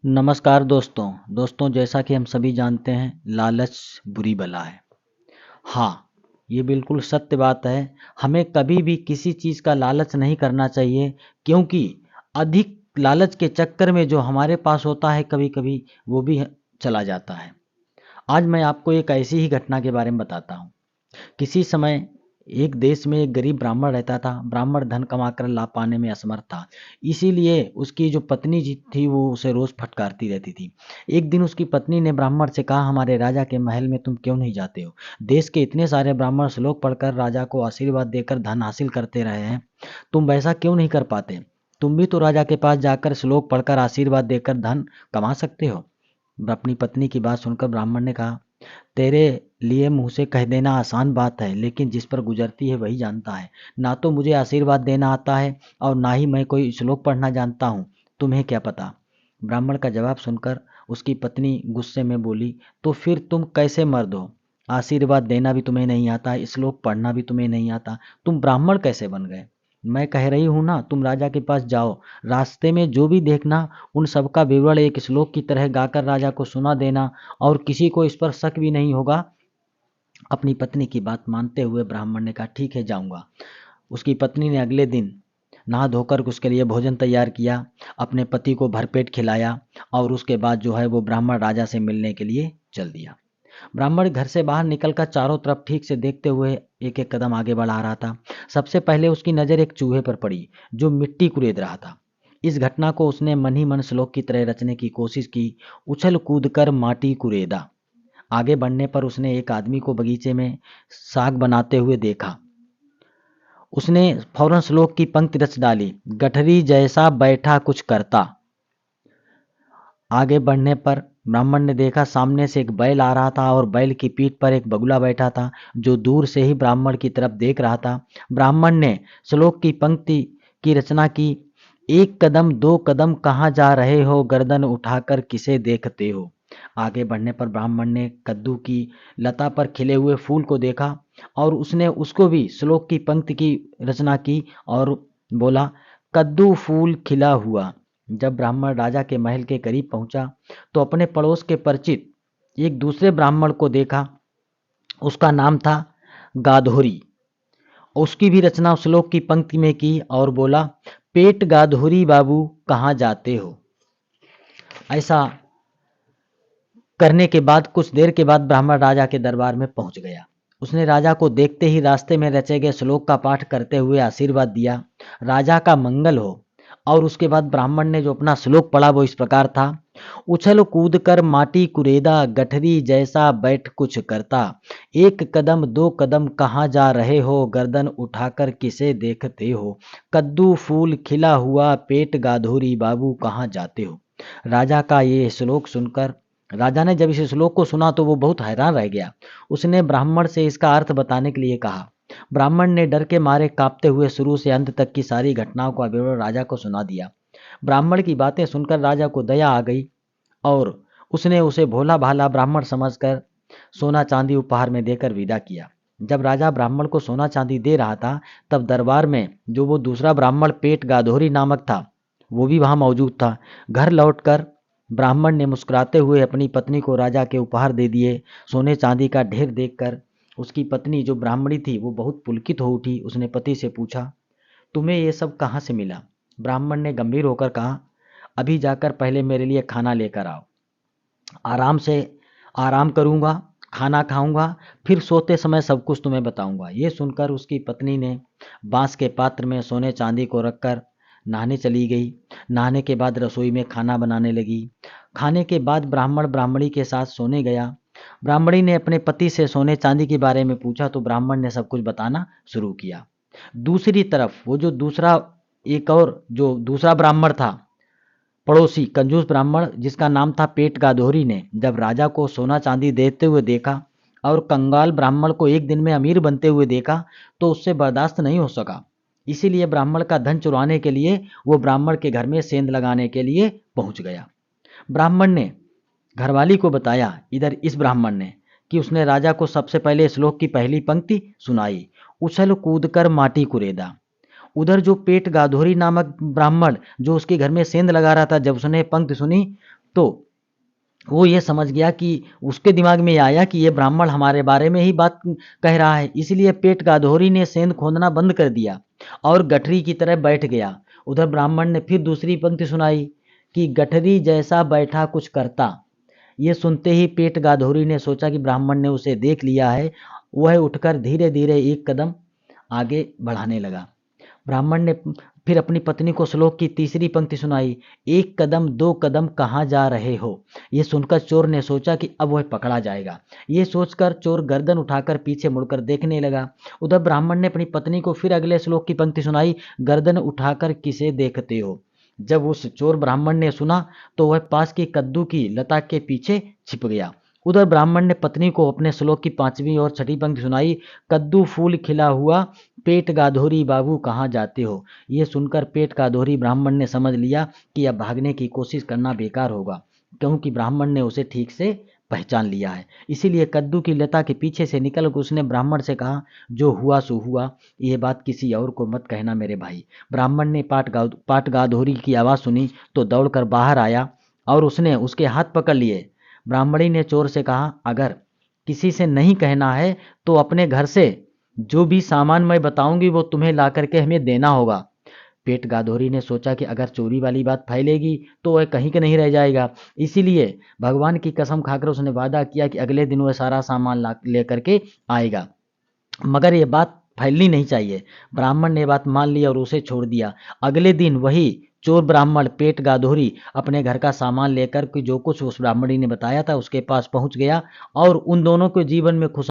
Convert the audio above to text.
नमस्कार दोस्तों जैसा कि हम सभी जानते हैं लालच बुरी बला है। हाँ, ये बिल्कुल सत्य बात है। हमें कभी भी किसी चीज़ का लालच नहीं करना चाहिए, क्योंकि अधिक लालच के चक्कर में जो हमारे पास होता है कभी-कभी वो भी चला जाता है। आज मैं आपको एक ऐसी ही घटना के बारे में बताता हूँ। किसी समय एक देश में एक गरीब ब्राह्मण रहता था। ब्राह्मण धन कमाकर ला पाने में असमर्थ था, इसीलिए उसकी जो पत्नी जी थी वो उसे रोज फटकारती रहती थी। एक दिन उसकी पत्नी ने ब्राह्मण से कहा, हमारे राजा के महल में तुम क्यों नहीं जाते हो? देश के इतने सारे ब्राह्मण श्लोक पढ़कर राजा को आशीर्वाद देकर धन हासिल करते रहे हैं, तुम वैसा क्यों नहीं कर पाते? तुम भी तो राजा के पास जाकर श्लोक पढ़कर आशीर्वाद देकर धन कमा सकते हो। अपनी पत्नी की बात सुनकर ब्राह्मण ने कहा, तेरे लिए मुंह से कह देना आसान बात है, लेकिन जिस पर गुजरती है वही जानता है। ना तो मुझे आशीर्वाद देना आता है और ना ही मैं कोई श्लोक पढ़ना जानता हूँ, तुम्हें क्या पता? ब्राह्मण का जवाब सुनकर उसकी पत्नी गुस्से में बोली, तो फिर तुम कैसे मर्द हो? आशीर्वाद देना भी तुम्हें नहीं आता, श्लोक पढ़ना भी तुम्हें नहीं आता, तुम ब्राह्मण कैसे बन गए? मैं कह रही हूं ना, तुम राजा के पास जाओ, रास्ते में जो भी देखना उन सबका विवरण एक श्लोक की तरह गाकर राजा को सुना देना, और किसी को इस पर शक भी नहीं होगा। अपनी पत्नी की बात मानते हुए ब्राह्मण ने कहा, ठीक है, जाऊंगा। उसकी पत्नी ने अगले दिन नहा धोकर उसके लिए भोजन तैयार किया, अपने पति को भरपेट खिलाया, और उसके बाद जो है वो ब्राह्मण राजा से मिलने के लिए चल दिया। ब्राह्मण घर से बाहर निकलकर चारों तरफ ठीक से देखते हुए एक एक कदम आगे बढ़ा रहा था। सबसे पहले उसकी नज़र एक चूहे पर पड़ी जो मिट्टी कुरेद रहा था। इस घटना को उसने मन ही मन श्लोक की तरह रचने की कोशिश की, उछल कूद कर माटी कुरेदा। आगे बढ़ने पर उसने एक आदमी को बगीचे में साग बनाते हुए देखा। उसने फौरन श्लोक की पंक्ति रच डाली, गठरी जैसा बैठा कुछ करता। आगे बढ़ने पर ब्राह्मण ने देखा सामने से एक बैल आ रहा था और बैल की पीठ पर एक बगुला बैठा था जो दूर से ही ब्राह्मण की तरफ देख रहा था। ब्राह्मण ने श्लोक की पंक्ति की रचना की, एक कदम दो कदम कहाँ जा रहे हो, गर्दन उठाकर किसे देखते हो। आगे बढ़ने पर ब्राह्मण ने कद्दू की लता पर खिले हुए फूल को देखा और उसने उसको भी श्लोक की पंक्ति की रचना की और बोला, कद्दू फूल खिला हुआ। जब ब्राह्मण राजा के महल के करीब पहुंचा तो अपने पड़ोस के परिचित एक दूसरे ब्राह्मण को देखा। उसका नाम था गाधोरी। उसकी भी रचना श्लोक की पंक्ति में की और बोला, पेट गाधोरी बाबू कहाँ जाते हो। ऐसा करने के बाद कुछ देर के बाद ब्राह्मण राजा के दरबार में पहुंच गया। उसने राजा को देखते ही रास्ते में रचे गए श्लोक का पाठ करते हुए आशीर्वाद दिया, राजा का मंगल हो। और उसके बाद ब्राह्मण ने जो अपना श्लोक पढ़ा वो इस प्रकार था, उछल कूद कर माटी कुरेदा, गठरी जैसा बैठ कुछ करता, एक कदम दो कदम कहाँ जा रहे हो, गर्दन उठाकर किसे देखते हो, कद्दू फूल खिला हुआ, पेट गाधोरी बाबू कहाँ जाते हो। राजा का ये श्लोक सुनकर राजा ने जब इस श्लोक को सुना तो वो बहुत हैरान रह गया। उसने ब्राह्मण से इसका अर्थ बताने के लिए कहा। ब्राह्मण ने डर के मारे कांपते हुए शुरू से अंत तक की सारी घटनाओं का विवरण राजा को सुना दिया। ब्राह्मण की बातें सुनकर राजा को दया आ गई और उसने उसे भोला भाला ब्राह्मण समझकर सोना चांदी उपहार में देकर विदा किया। जब राजा ब्राह्मण को सोना चांदी दे रहा था तब दरबार में जो वो दूसरा ब्राह्मण पेट गाधोरी नामक था वो भी वहां मौजूद था। घर लौटकर ब्राह्मण ने मुस्कुराते हुए अपनी पत्नी को राजा के उपहार दे दिए। सोने चांदी का ढेर देखकर उसकी पत्नी जो ब्राह्मणी थी वो बहुत पुलकित हो उठी। उसने पति से पूछा, तुम्हें ये सब कहाँ से मिला? ब्राह्मण ने गंभीर होकर कहा, अभी जाकर पहले मेरे लिए खाना लेकर आओ, आराम से आराम करूंगा, खाना खाऊंगा, फिर सोते समय सब कुछ तुम्हें बताऊंगा। ये सुनकर उसकी पत्नी ने बांस के पात्र में सोने चांदी को रखकर नहाने चली गई। नहाने के बाद रसोई में खाना बनाने लगी। खाने के बाद ब्राह्मण ब्राह्मणी के साथ सोने गया। ब्राह्मणी ने अपने पति से सोने चांदी के बारे में पूछा तो ब्राह्मण ने सब कुछ बताना शुरू किया। दूसरी तरफ वो जो दूसरा एक और जो दूसरा ब्राह्मण था, पड़ोसी कंजूस ब्राह्मण जिसका नाम था पेट गाधोरी, ने जब राजा को सोना चांदी देते हुए देखा और कंगाल ब्राह्मण को एक दिन में अमीर बनते हुए देखा तो उससे बर्दाश्त नहीं हो सका। इसीलिए ब्राह्मण का धन चुराने के लिए वो ब्राह्मण के घर में सेंध लगाने के लिए पहुंच गया। ब्राह्मण ने घरवाली को बताया, इधर इस ब्राह्मण ने, कि उसने राजा को सबसे पहले श्लोक की पहली पंक्ति सुनाई, उछल कूद कर माटी कुरेदा। उधर जो पेट गाधोरी नामक ब्राह्मण जो उसके घर में सेंध लगा रहा था, जब उसने पंक्ति सुनी तो वो ये समझ गया कि उसके दिमाग में ये आया कि ये ब्राह्मण हमारे बारे में ही बात कह रहा है, इसलिए पेट गाधोरी ने सेंध खोदना बंद कर दिया और गठरी की तरह बैठ गया। उधर ब्राह्मण ने फिर दूसरी पंक्ति सुनाई कि गठरी जैसा बैठा कुछ करता। ये सुनते ही पेट गाधोरी ने सोचा कि ब्राह्मण ने उसे देख लिया है। वह उठकर धीरे धीरे एक कदम आगे बढ़ाने लगा। ब्राह्मण ने फिर अपनी पत्नी को श्लोक की तीसरी पंक्ति सुनाई, एक कदम दो कदम कहाँ जा रहे हो। ये सुनकर चोर ने सोचा कि अब वह पकड़ा जाएगा। ये सोचकर चोर गर्दन उठाकर पीछे मुड़कर देखने लगा। उधर ब्राह्मण ने अपनी पत्नी को फिर अगले श्लोक की पंक्ति सुनाई, गर्दन उठाकर किसे देखते हो। जब उस चोर ब्राह्मण ने सुना तो वह पास की कद्दू की लता के पीछे छिप गया। उधर ब्राह्मण ने पत्नी को अपने श्लोक की पांचवी और छठी पंक्ति सुनाई, कद्दू फूल खिला हुआ पेट गाधोरी बाबू कहाँ जाते हो। ये सुनकर पेट गाधोरी ब्राह्मण ने समझ लिया कि अब भागने की कोशिश करना बेकार होगा, क्योंकि ब्राह्मण ने उसे ठीक से पहचान लिया है। इसीलिए कद्दू की लता के पीछे से निकलकर उसने ब्राह्मण से कहा, जो हुआ सो हुआ, ये बात किसी और को मत कहना मेरे भाई। ब्राह्मण ने पाट गाधोरी की आवाज़ सुनी तो दौड़कर बाहर आया और उसने उसके हाथ पकड़ लिए। ब्राह्मणी ने चोर से कहा, अगर किसी से नहीं कहना है तो अपने घर से जो भी सामान मैं बताऊंगी वो तुम्हें ला करके हमें देना होगा। पेट गाधोरी ने सोचा कि अगर चोरी वाली बात फैलेगी तो वह कहीं का नहीं रह जाएगा। इसीलिए भगवान की कसम खाकर उसने वादा किया कि अगले दिन वह सारा सामान ला लेकर के आएगा, मगर ये बात फैलनी नहीं चाहिए। ब्राह्मण ने बात मान ली और उसे छोड़ दिया। अगले दिन वही चोर ब्राह्मण पेट गाधोरी अपने घर का सामान लेकर के जो कुछ उस ब्राह्मणी ने बताया था उसके पास पहुंच गया और उन दोनों के जीवन में खुश